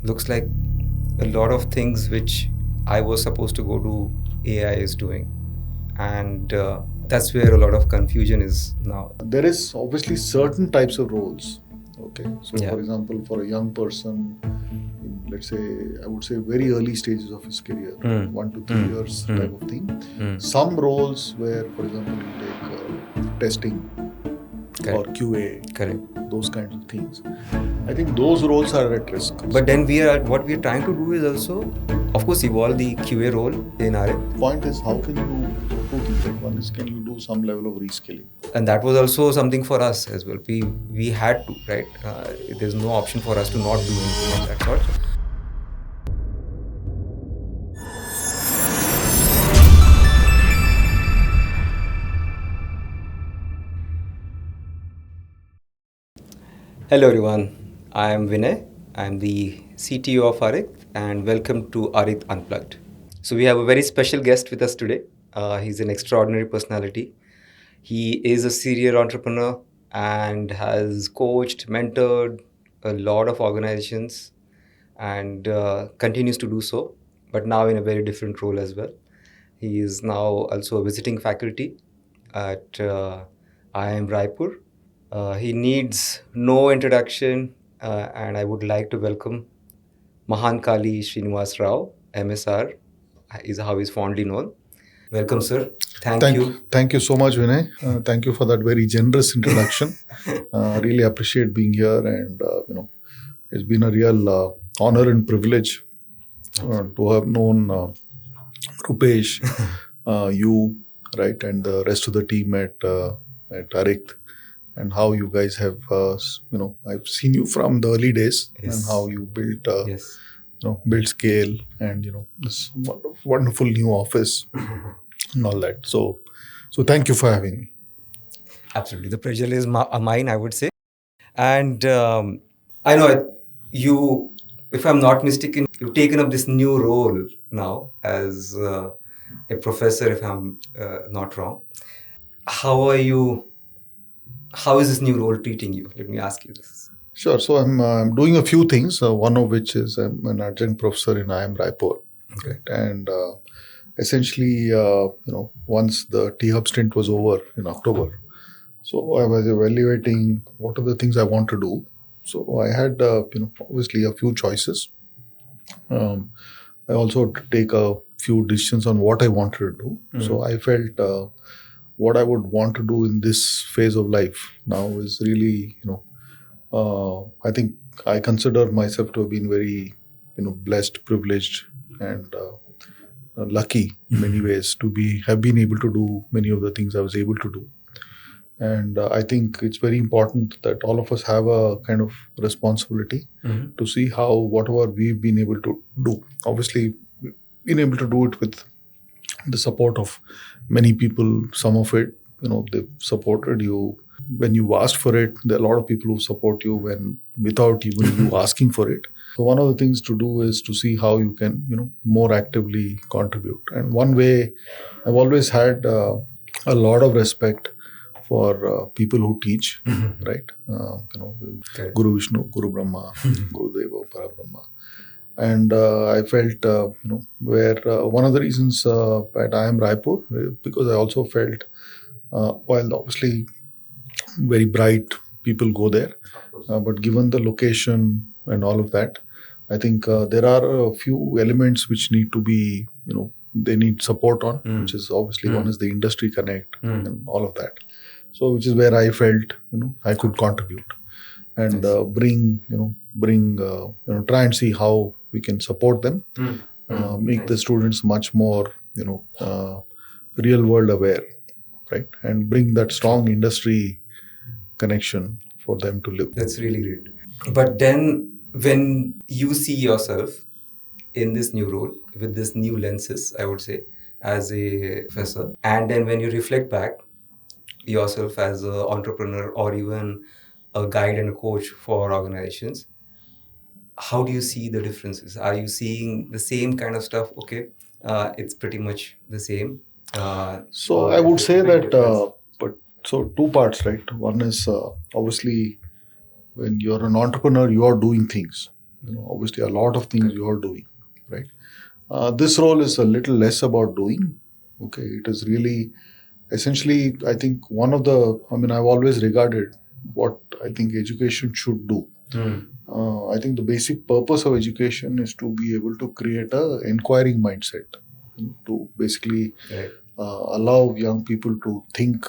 looks like a lot of things which I was supposed to go do, AI is doing. And that's where a lot of confusion is now. There is obviously certain types of roles. Okay, so Yeah. for example, for a young person, let's say, I would say very early stages of his career, 1 to 3 years type of thing. Some roles where, for example, you take testing or QA, Correct. those kinds of things. I think those roles are at risk. But then what we are trying to do is also, of course, evolve the QA role in Ariqt. Point is, how can you do two things? One is, can you do some level of reskilling? And that was also something for us as well. We had to, right? There's no option for us to not do anything of that sort. Hello everyone, I am Vinay. I am the CTO of Ariqt and welcome to Ariqt Unplugged. So we have a very special guest with us today. He's an extraordinary personality. He is a serial entrepreneur and has coached, mentored a lot of organizations and continues to do so, but now in a very different role as well. He is now also a visiting faculty at IIM Raipur. He needs no introduction, and I would like to welcome Mahankali Srinivas Rao, MSR, is how he's fondly known. Welcome, sir. Thank you. Thank you so much, Vinay. Thank you for that very generous introduction. Really appreciate being here, and it's been a real honor and privilege to have known Rupesh, you, right, and the rest of the team at Ariqt, and how you guys have, I've seen you from the early days. Yes. And how you built, Yes. Build scale, and this wonderful new office and all that. So thank you for having me. Absolutely. The pleasure is mine, I would say. And I know you, if I'm not mistaken, you've taken up this new role now as a professor, if I'm not wrong. How is this new role treating you? Let me ask you this. Sure. So I'm doing a few things. One of which is I'm an adjunct professor in IIM Raipur. Okay. And essentially, once the T-Hub stint was over in October, so I was evaluating what are the things I want to do. So I had, obviously a few choices. I also had to take a few decisions on what I wanted to do. So I felt what I would want to do in this phase of life now is really, I think I consider myself to have been very, blessed, privileged, and lucky in many ways to have been able to do many of the things I was able to do. And I think it's very important that all of us have a kind of responsibility to see how whatever we've been able to do, obviously been able to do it with the support of many people. Some of it, they've supported you when you asked for it. There are a lot of people who support you without even you asking for it. So one of the things to do is to see how you can, more actively contribute. And one way, I've always had a lot of respect for people who teach, right? Guru Vishnu, Guru Brahma, Guru Deva, Parabrahma. And I felt, where one of the reasons at IIM Raipur, because I also felt, while obviously very bright people go there, but given the location and all of that, I think there are a few elements which need to be, they need support on, which is obviously one is the industry connect and all of that. So which is where I felt, I could contribute and try and see how we can support them, make the students much more, real world aware, right? And bring that strong industry connection for them to live. That's really great. But then when you see yourself in this new role, with this new lenses, I would say, as a professor, and then when you reflect back yourself as an entrepreneur or even a guide and a coach for organizations, how do you see the differences? Are you seeing the same kind of stuff? Okay, it's pretty much the same. So I would say that, so two parts, right? One is obviously when you're an entrepreneur, you are doing things, obviously a lot of things you're doing, right? This role is a little less about doing. Okay, it is really essentially, I think I've always regarded what I think education should do. I think the basic purpose of education is to be able to create a inquiring mindset, to basically allow young people to think,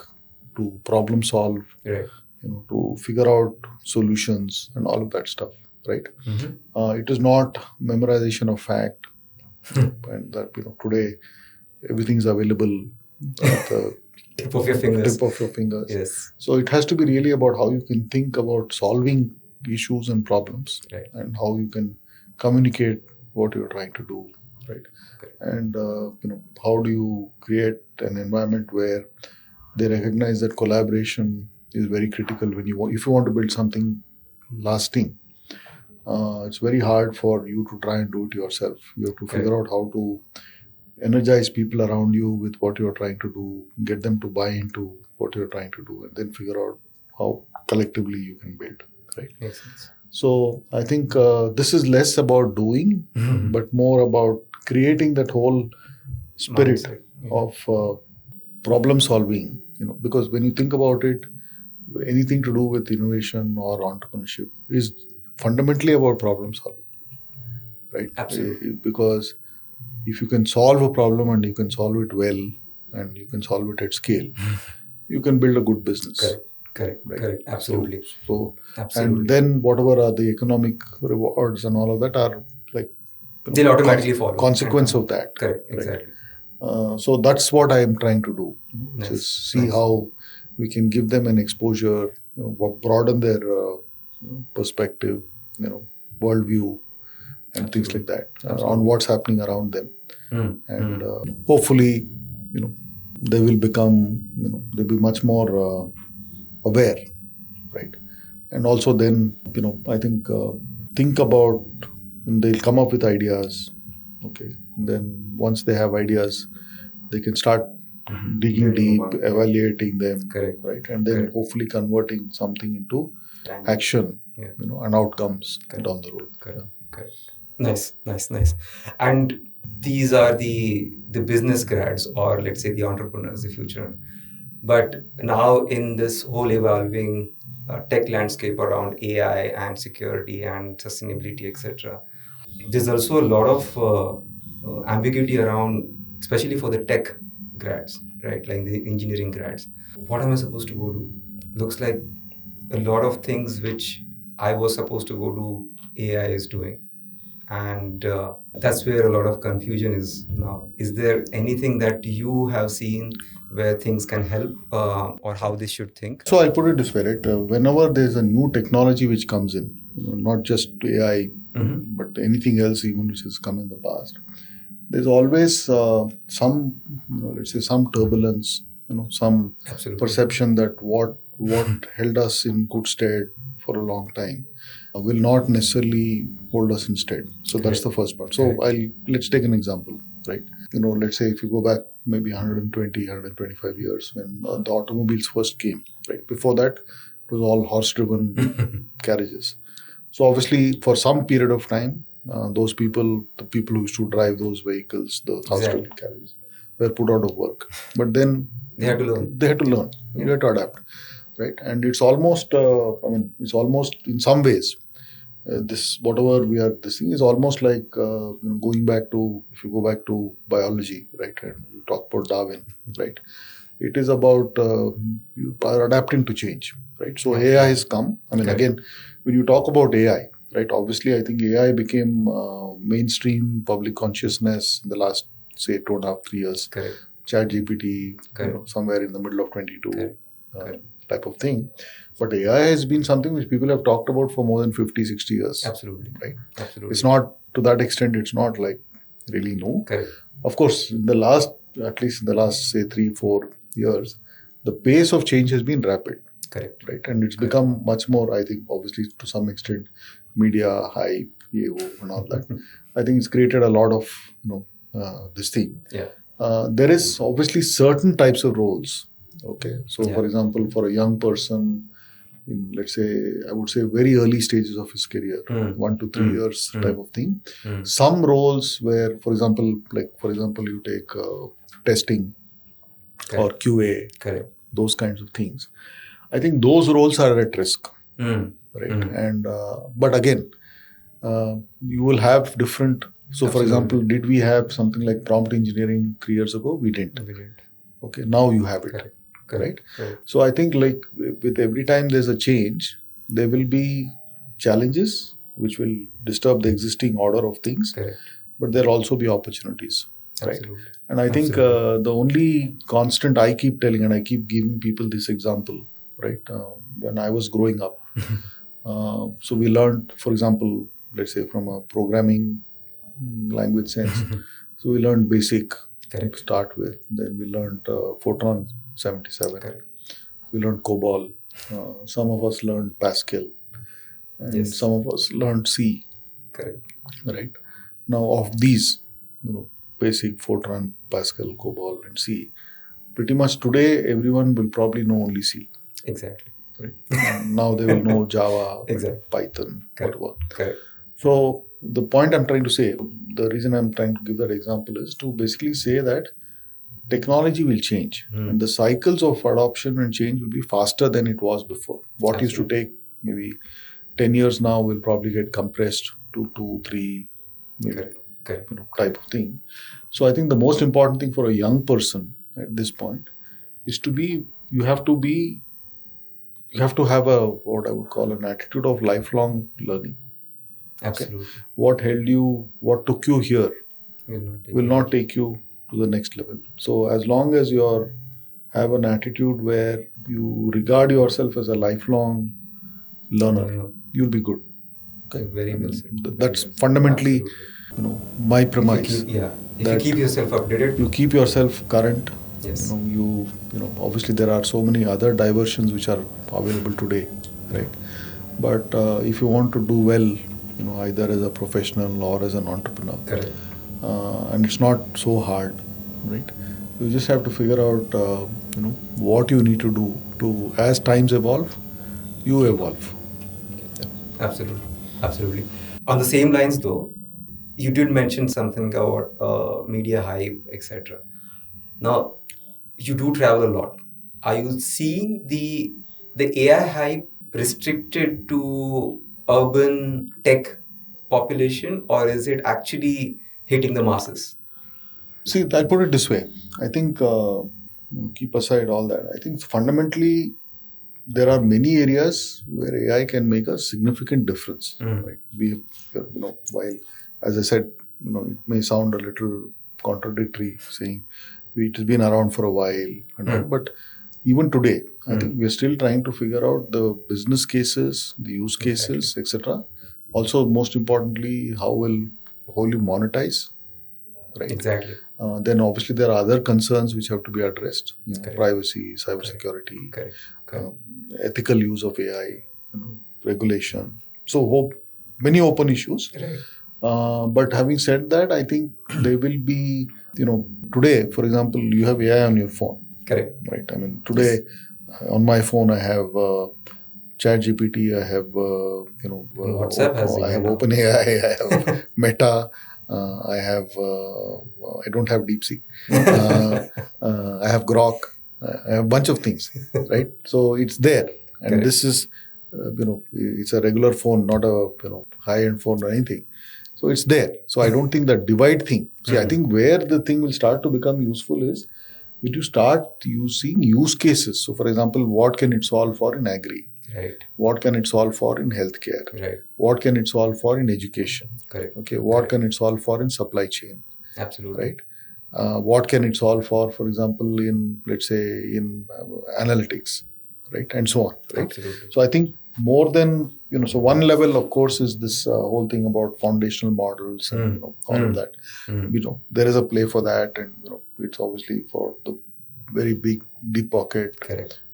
to problem solve, to figure out solutions and all of that stuff, right? It is not memorization of fact, and that today everything is available at the tip of your fingers. Yes. So it has to be really about how you can think about solving issues and problems, and how you can communicate what you're trying to do, right? And how do you create an environment where they recognize that collaboration is very critical if you want to build something lasting. It's very hard for you to try and do it yourself. You have to figure out how to energize people around you with what you're trying to do, get them to buy into what you're trying to do, and then figure out how collectively you can build, right? Makes sense. So I think this is less about doing, but more about creating that whole spirit of problem solving, because when you think about it, anything to do with innovation or entrepreneurship is fundamentally about problem solving, right? Absolutely. Because if you can solve a problem and you can solve it well and you can solve it at scale, you can build a good business. Correct. Absolutely. So and then whatever are the economic rewards and all of that are like they'll automatically follow. Consequence of that. Correct. Exactly. So that's what I am trying to do. Just see how we can give them an exposure, broaden their perspective, worldview, and things like that on what's happening around them, and hopefully, they will become, they'll be much more aware, right? And also then, I think about, they'll come up with ideas, okay? And then once they have ideas, they can start digging deep, evaluating them, right? And then hopefully converting something into action, and outcomes down the road. Correct. Nice. And these are the business grads, or let's say the entrepreneurs, the future. But now in this whole evolving tech landscape around AI and security and sustainability, etc., there's also a lot of ambiguity around, especially for the tech grads, right? Like the engineering grads. What am I supposed to go do? Looks like a lot of things which I was supposed to go do, AI is doing. And that's where a lot of confusion is now. Is there anything that you have seen where things can help, or how they should think? So I'll put it this way, right? Whenever there's a new technology which comes in, not just AI, but anything else even which has come in the past, there's always some, let's say, some turbulence, some perception that what held us in good stead for a long time will not necessarily hold us in stead. So that's the first part. So let's take an example, right? Let's say if you go back maybe 120, 125 years when the automobiles first came, right? Before that, it was all horse-driven carriages. So obviously for some period of time, the people who used to drive those vehicles, the horse-driven carriages, were put out of work. But then they had to learn. You had to adapt, right? And it's almost, it's almost in some ways, this thing is almost like going back to, if you go back to biology, right? And you talk about Darwin, right? It is about you are adapting to change, right? So AI has come. Again, when you talk about AI, right? Obviously, I think AI became mainstream public consciousness in the last, say, 2.5, 3 years. ChatGPT, somewhere in the middle of 22 type of thing. But AI has been something which people have talked about for more than 50, 60 years. Absolutely. Right? Absolutely. It's not, to that extent, it's not like really new. Of course, at least in the last, say, 3-4 years, the pace of change has been rapid. Right? And it's become much more, I think, obviously, to some extent, media, hype, and all that. I think it's created a lot of, this thing. There is obviously certain types of roles. Okay. So, for example, for a young person, in, let's say, I would say very early stages of his career, 1 to 3 years type of thing. Some roles where, for example, you take testing or QA, those kinds of things. I think those roles are at risk, right? And but again, you will have different. So, for example, did we have something like prompt engineering 3 years ago? We didn't. Okay, now you have it. Correct. So I think like with every time there's a change, there will be challenges which will disturb the existing order of things, but there'll also be opportunities, right? And I think the only constant I keep telling, and I keep giving people this example, right? When I was growing up, so we learned, for example, let's say from a programming language sense, so we learned BASIC to start with. Then we learned Fortran 77. We learned COBOL. Some of us learned Pascal. And some of us learned C. Right? Now, of these, BASIC, Fortran, Pascal, COBOL, and C, pretty much today, everyone will probably know only C. Exactly. Right? Now they will know Java, Python, whatever. So, the point I'm trying to say, the reason I'm trying to give that example is to basically say that technology will change and the cycles of adoption and change will be faster than it was before. What used to take maybe 10 years now will probably get compressed to 2, 3, maybe type of thing. So I think the most important thing for a young person at this point is you have to have a, what I would call an attitude of lifelong learning. Absolutely. What took you here will not take you to the next level. So as long as you have an attitude where you regard yourself as a lifelong learner, you'll be good. Okay. Very well said. That's fundamentally, my premise. If you keep yourself updated, you keep yourself current. Yes. Obviously there are so many other diversions which are available today, right? But if you want to do well, either as a professional or as an entrepreneur, and it's not so hard, right? You just have to figure out, what you need to do to, as times evolve, you evolve. Absolutely. On the same lines, though, you did mention something about media hype, etc. Now, you do travel a lot. Are you seeing the AI hype restricted to urban tech population, or is it actually hitting the masses? See, I'll put it this way. I think, keep aside all that, I think fundamentally there are many areas where AI can make a significant difference. Right? While, as I said, it may sound a little contradictory saying it has been around for a while, but even today, I think we're still trying to figure out the business cases, the use cases, etc. Also, most importantly, how will you monetize? Right. Exactly. Then obviously there are other concerns which have to be addressed: privacy, cybersecurity, ethical use of AI, regulation. So many open issues. But having said that, I think there will be, today, for example, you have AI on your phone. Correct. Right. I mean, today on my phone I have ChatGPT, I have WhatsApp has I have OpenAI, I have Meta. I don't have DeepSeek. I have Grok. I have a bunch of things, right? So it's there, and this is, it's a regular phone, not a high-end phone or anything. So it's there. So I don't think that divide thing. See, I think where the thing will start to become useful is when you start using use cases. So, for example, what can it solve for in agri? Right. What can it solve for in healthcare? Right. What can it solve for in education? Correct. Okay. What can it solve for in supply chain? Absolutely. Right. What can it solve for example, in, let's say, in analytics, right, and so on. Right. Absolutely. So I think more than so one level, of course, is this whole thing about foundational models and all of that. There is a play for that, and it's obviously for the very big deep pocket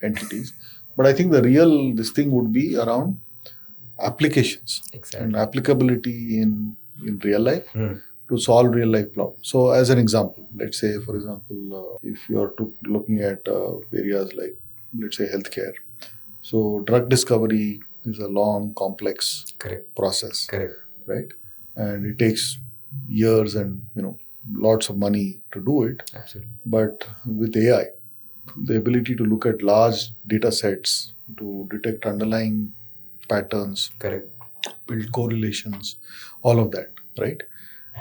entities. But I think this thing would be around applications and applicability in real life to solve real life problems. So as an example, let's say, for example, if you're looking at areas like, let's say, healthcare. So drug discovery is a long, complex Correct. process, Correct. right? And it takes years and lots of money to do it. Absolutely. But with AI, the ability to look at large data sets to detect underlying patterns, Correct. build correlations, all of that, right?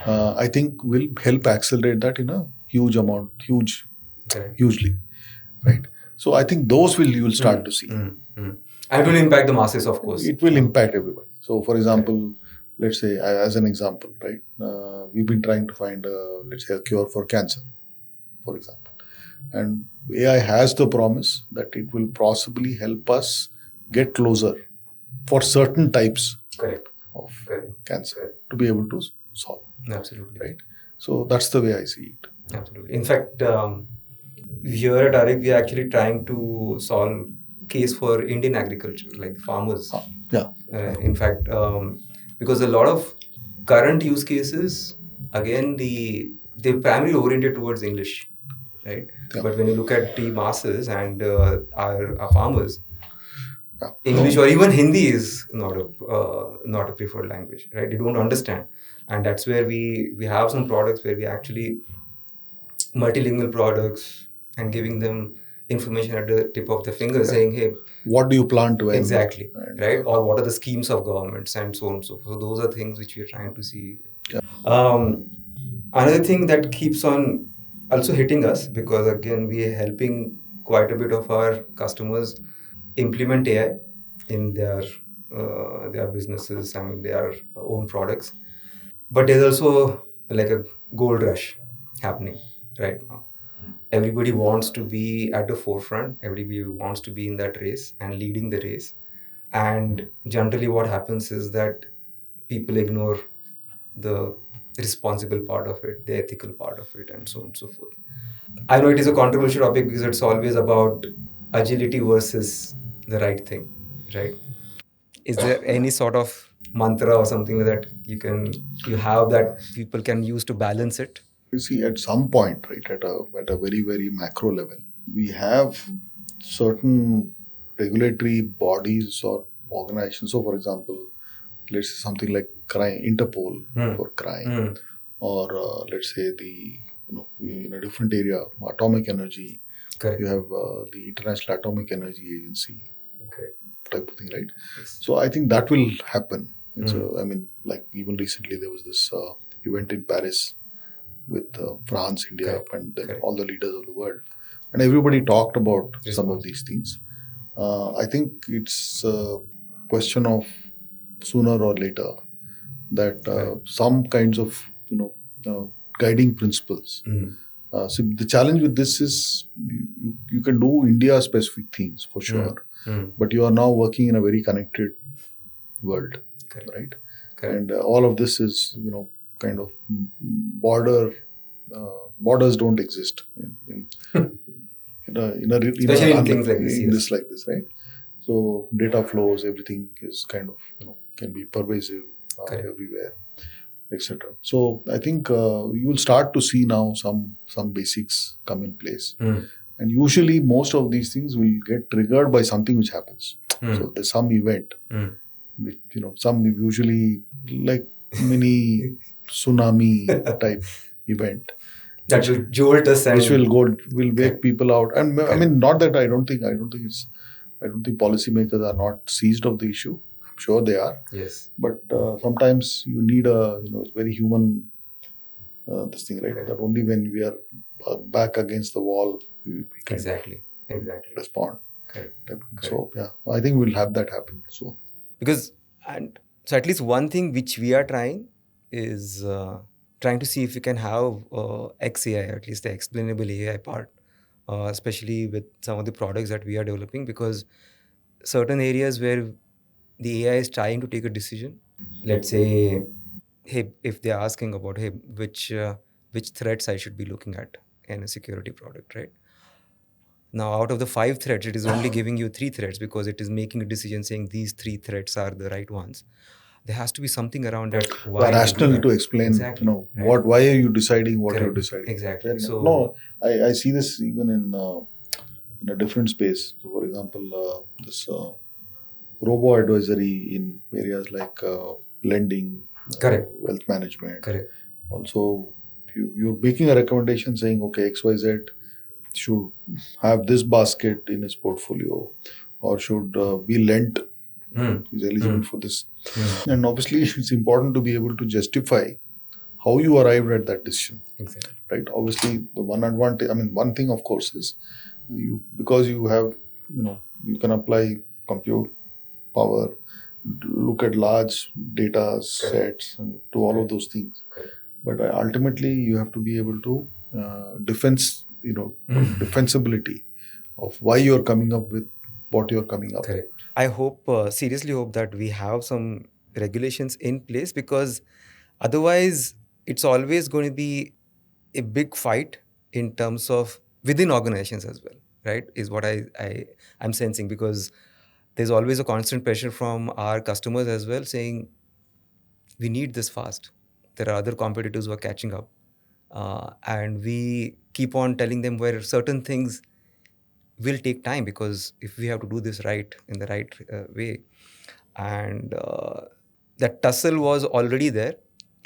I think will help accelerate that in a huge amount, Correct. hugely, right? So I think those you will start to see. And it will impact the masses, of course. It will impact everybody. So, for example, let's say, as an example, right? We've been trying to find, let's say, a cure for cancer, for example. And AI has the promise that it will possibly help us get closer for certain types of cancer to be able to solve. Absolutely. Right. So that's the way I see it. Absolutely. In fact, here at Ariqt, we are actually trying to solve case for Indian agriculture, like the farmers. In fact, because a lot of current use cases, again, they're primarily oriented towards English, right? Yeah. But when you look at the masses and our farmers, English or even Hindi is not a preferred language, right? They don't understand, and that's where we have some products where we actually multilingual products and giving them information at the tip of the finger, saying, "Hey, what do you plan to?" Exactly, right? Or what are the schemes of governments and so on and so forth. So those are things which we are trying to see. Yeah. Another thing that keeps on also hitting us, because again we are helping quite a bit of our customers implement AI in their businesses and their own products. But there's also like a gold rush happening right now. Everybody wants to be at the forefront. Everybody wants to be in that race and leading the race. And generally what happens is that people ignore the responsible part of it, the ethical part of it, and so on and so forth. I know it is a controversial topic because it's always about agility versus the right thing, right? Is there any sort of mantra or something that you have that people can use to balance it? You see, at some point, right, at a very, very macro level, we have certain regulatory bodies or organizations. So, for example, let's say something like crime, Interpol for crime, or let's say in a different area, atomic energy. Correct. You have the International Atomic Energy Agency, type of thing, right? Yes. So I think that will happen. So I mean, like even recently there was this event in Paris with France, India, and then all the leaders of the world, and everybody talked about some of these things. I think it's a question of sooner or later that some kinds of guiding principles. So the challenge with this is you can do India specific things for sure, but you are now working in a very connected world, right? And all of this is kind of borders don't exist especially in things like this, yes. Right? So data flows, everything is kind of can be pervasive everywhere, etc. So I think you will start to see now some basics come in place, and usually most of these things will get triggered by something which happens. So there's some event, which some usually like mini tsunami type event. That will jolt us and which will wake people out. And I mean, not that I don't think policymakers are not seized of the issue. I'm sure they are. Yes. But sometimes you need a very human this thing, right? That only when we are back against the wall we can exactly respond. So yeah, I think we'll have that happen soon. Because so at least one thing which we are trying is trying to see if we can have XAI, at least the explainable AI part, especially with some of the products that we are developing, because certain areas where the AI is trying to take a decision, let's say, hey, if they're asking about, hey, which threats I should be looking at in a security product, right? Now, out of the 5 threats, it is only giving you 3 threats because it is making a decision saying these 3 threats are the right ones. There has to be something around that. Rational to explain, why are you deciding what you're deciding? Exactly. So I see this even in in a different space. So for example, this robo advisory in areas like lending, Correct. wealth management. Correct. Also, you're making a recommendation saying, okay, XYZ should have this basket in his portfolio or should be lent, is eligible for this. And obviously, it's important to be able to justify how you arrived at that decision. Exactly. Right? Obviously, the one advantage, one thing, of course, is because you have, you can apply compute power, look at large data sets and do all of those things. Correct. But ultimately, you have to be able to defensibility of why you're coming up with what you're coming up. Correct. I hope, seriously hope that we have some regulations in place, because otherwise it's always going to be a big fight in terms of within organizations as well, right? Is what I'm sensing, because there's always a constant pressure from our customers as well saying, we need this fast. There are other competitors who are catching up. And we keep on telling them where certain things will take time, because if we have to do this right in the right way. And that tussle was already there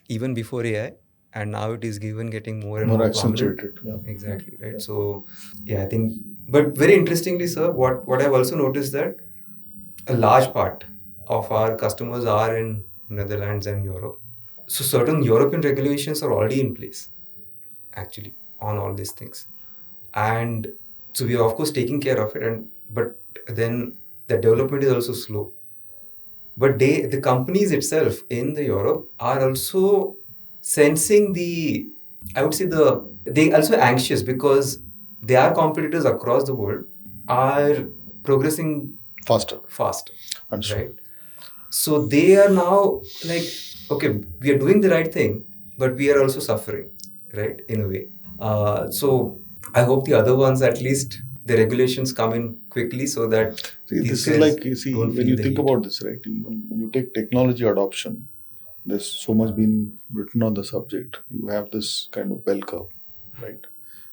even before AI, and now it is getting more and more accentuated. Yeah. Exactly, right? So yeah, I think, but very interestingly, sir, what I've also noticed that a large part of our customers are in Netherlands and Europe. So certain European regulations are already in place, actually, on all these things. And so we are, of course, taking care of it, but then the development is also slow. But the companies itself in the Europe are also sensing I would say they also anxious, because their competitors across the world are progressing Faster. Right? So they are now like, okay, we are doing the right thing, but we are also suffering, right, in a way. So I hope the other ones, at least the regulations come in quickly, so that this is like, when you think about this, right? When you take technology adoption, there's so much been written on the subject. You have this kind of bell curve, right?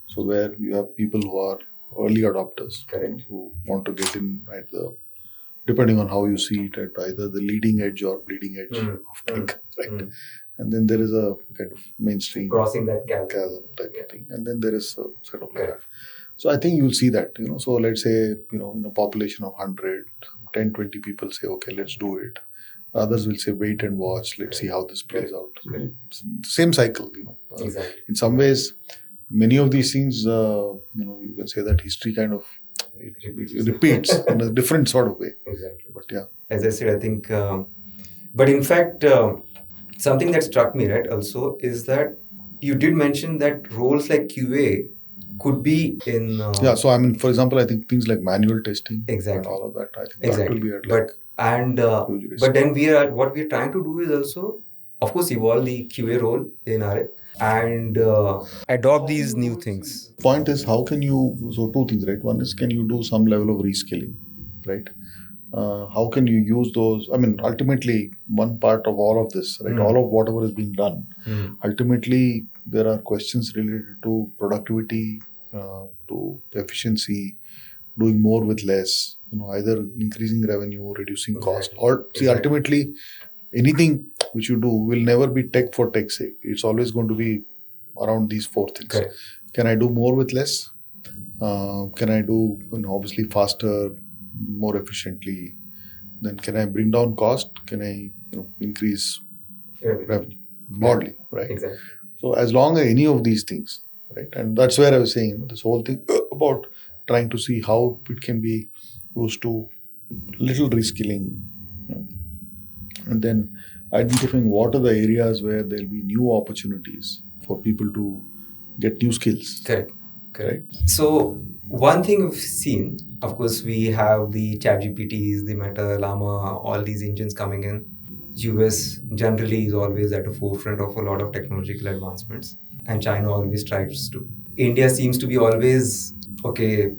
So where you have people who are early adopters, correct, who want to get in at depending on how you see it, at either the leading edge or bleeding edge of tech, right? And then there is a kind of mainstream crossing that chasm type of thing, and then there is a sort of like that. So I think you'll see that, so let's say, in a population of 100, 10, 20 people say, okay, let's do it. Others will say, wait and watch, let's see how this plays out. Same cycle, Exactly. In some ways, many of these things, you can say that history kind of it repeats in a different sort of way. Exactly. But yeah. As I said, I think, but in fact, something that struck me, right, also, is that you did mention that roles like QA could be in... so for example, I think things like manual testing, exactly, and all of that, I think that will be at huge risk. But then what we are trying to do is also, of course, evolve the QA role in Ariqt and adopt these new things. Point is, how can you, so two things, right? One is, can you do some level of reskilling, right? How can you use those? Ultimately, one part of all of this, right? All of whatever is being done, ultimately, there are questions related to productivity, to efficiency, doing more with less, either increasing revenue, reducing cost, or ultimately, anything which you do will never be tech for tech's sake. It's always going to be around these four things. Correct. Can I do more with less? Can I do, obviously, faster, more efficiently? Then can I bring down cost? Can I increase revenue broadly, right? Exactly. So as long as any of these things, right? And that's where I was saying, this whole thing about trying to see how it can be used to little reskilling, and then identifying what are the areas where there'll be new opportunities for people to get new skills. Correct. So one thing we've seen, of course, we have the ChatGPTs, the Meta, Llama, all these engines coming in. US generally is always at the forefront of a lot of technological advancements, and China always tries to. India seems to be always, okay,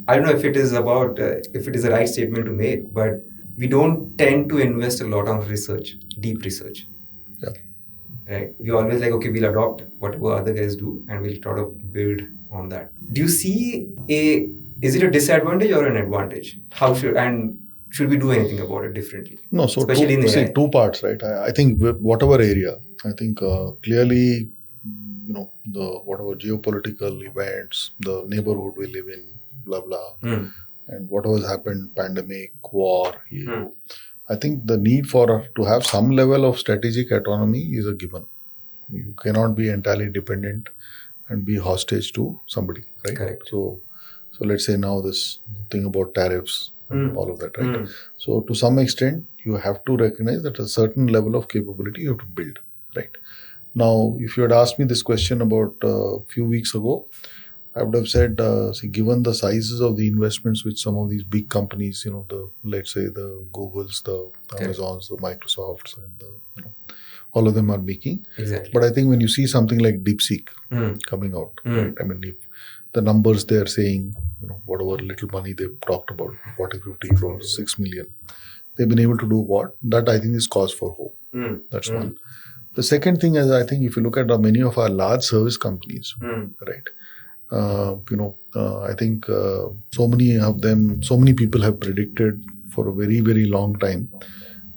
I don't know if it is about, if it is the right statement to make, but we don't tend to invest a lot on research, deep research. Yeah. Right? We always like, okay, we'll adopt whatever other guys do and we'll try to build on that. Do you see a is it a disadvantage or an advantage? Should we do anything about it differently? No, so especially in AI. two parts, right? I think whatever area, I think clearly, the whatever geopolitical events, the neighborhood we live in, blah blah, and whatever has happened, pandemic, war, I think the need to have some level of strategic autonomy is a given. You cannot be entirely dependent and be hostage to somebody, right? Correct. So let's say now this thing about tariffs, all of that, right? So to some extent, you have to recognize that a certain level of capability you have to build, right? Now, if you had asked me this question about a few weeks ago, I would have said, given the sizes of the investments which some of these big companies, let's say the Googles, the Amazons, the Microsofts, and all of them are making. Exactly. But I think when you see something like DeepSeek coming out, right? I mean, if the numbers they're saying, whatever little money they've talked about, 40, 50 crores, 6 million, they've been able to do what? That I think is cause for hope. That's one. The second thing is, I think if you look at many of our large service companies, right? I think so many people have predicted for a very, very long time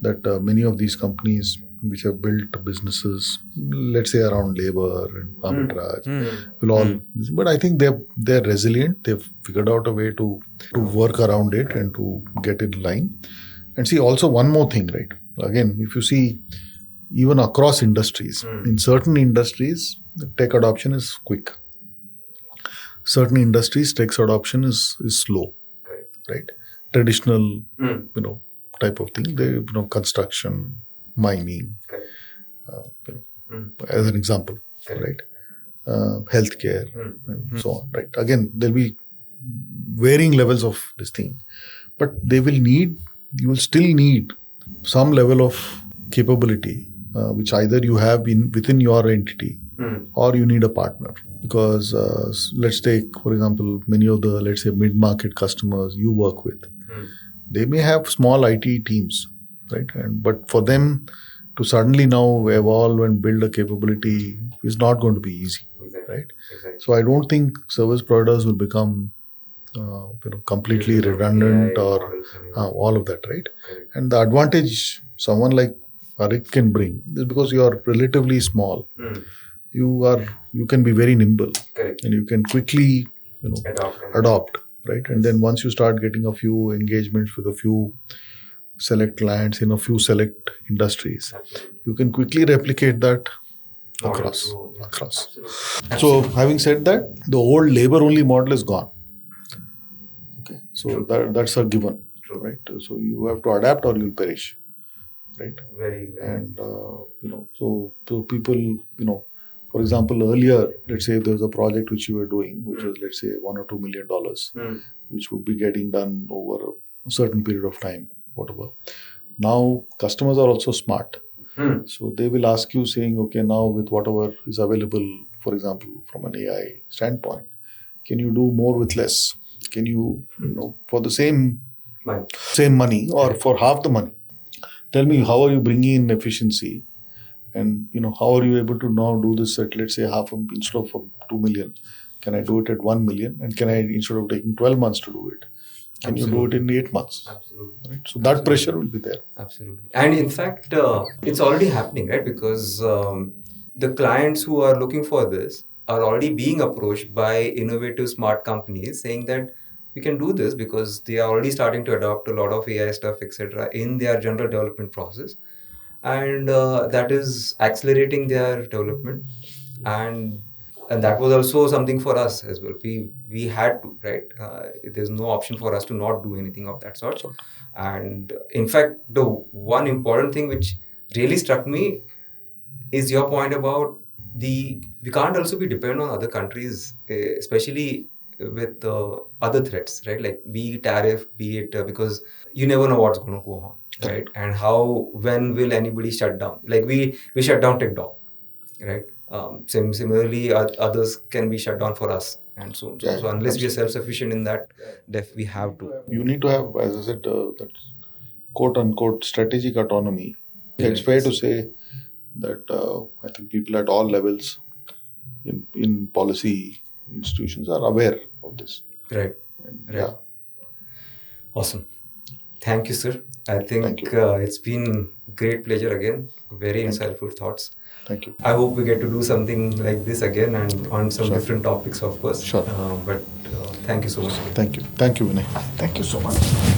that many of these companies which have built businesses, let's say around labor and arbitrage, will all. But I think they're resilient. They've figured out a way to work around it and to get in line. And see, also one more thing, right? Again, if you see, even across industries, in certain industries, tech adoption is quick. Certain industries, tech adoption is slow, right? Traditional, type of thing. They, construction, mining, as an example, right? Healthcare, and so on, right? Again, there'll be varying levels of this thing, but you will still need some level of capability, which either you have within your entity or you need a partner. Because let's take, for example, many of the, let's say, mid-market customers you work with, they may have small IT teams, right? But for them to suddenly now evolve and build a capability is not going to be easy, right? Exactly. So I don't think service providers will become completely redundant or all of that, right? And the advantage someone like Ariqt can bring is because you are relatively small. You can be very nimble. Correct. And you can quickly adopt, right? And then once you start getting a few engagements with a few select clients in a few select industries, you can quickly replicate that across. So having said that, the old labor only model is gone. Okay, so that's a given, right? So you have to adapt or you'll perish, right? Very. And so people, for example, earlier, let's say there was a project which you were doing, which was, let's say, $1 or $2 million, which would be getting done over a certain period of time, whatever. Now, customers are also smart. So they will ask you saying, okay, now with whatever is available, for example, from an AI standpoint, can you do more with less? Can you, for the same money or for half the money? Tell me, how are you bringing in efficiency? And, how are you able to now do this at, let's say, instead of 2 million, can I do it at 1 million? And can I, instead of taking 12 months to do it, can you do it in 8 months? Absolutely. Right? So that pressure will be there. Absolutely. And in fact, it's already happening, right? Because the clients who are looking for this are already being approached by innovative smart companies saying that we can do this because they are already starting to adopt a lot of AI stuff, etc., in their general development process. And that is accelerating their development, and that was also something for us as well. We had to, right? There's no option for us to not do anything of that sort. And in fact, the one important thing which really struck me is your point about we can't also be dependent on other countries, especially with other threats, right? Like be it tariff, be it because you never know what's going to go on. Right, and when will anybody shut down? Like we shut down TikTok, right? Similarly, others can be shut down for us, and so on. So unless we are self-sufficient in that, we have to. You need to have, as I said, that quote unquote strategic autonomy. It's fair to say that I think people at all levels in policy institutions are aware of this. Right. And Right. yeah, Awesome. Thank you, sir. I Thank think you. it's been great pleasure again. Very Thank you. insightful thoughts. Thank you. I hope we get to do something like this again and on some Sure. different topics, of course. Sure. But thank you so much. Thank you. Thank you, Vinay. Thank you so much.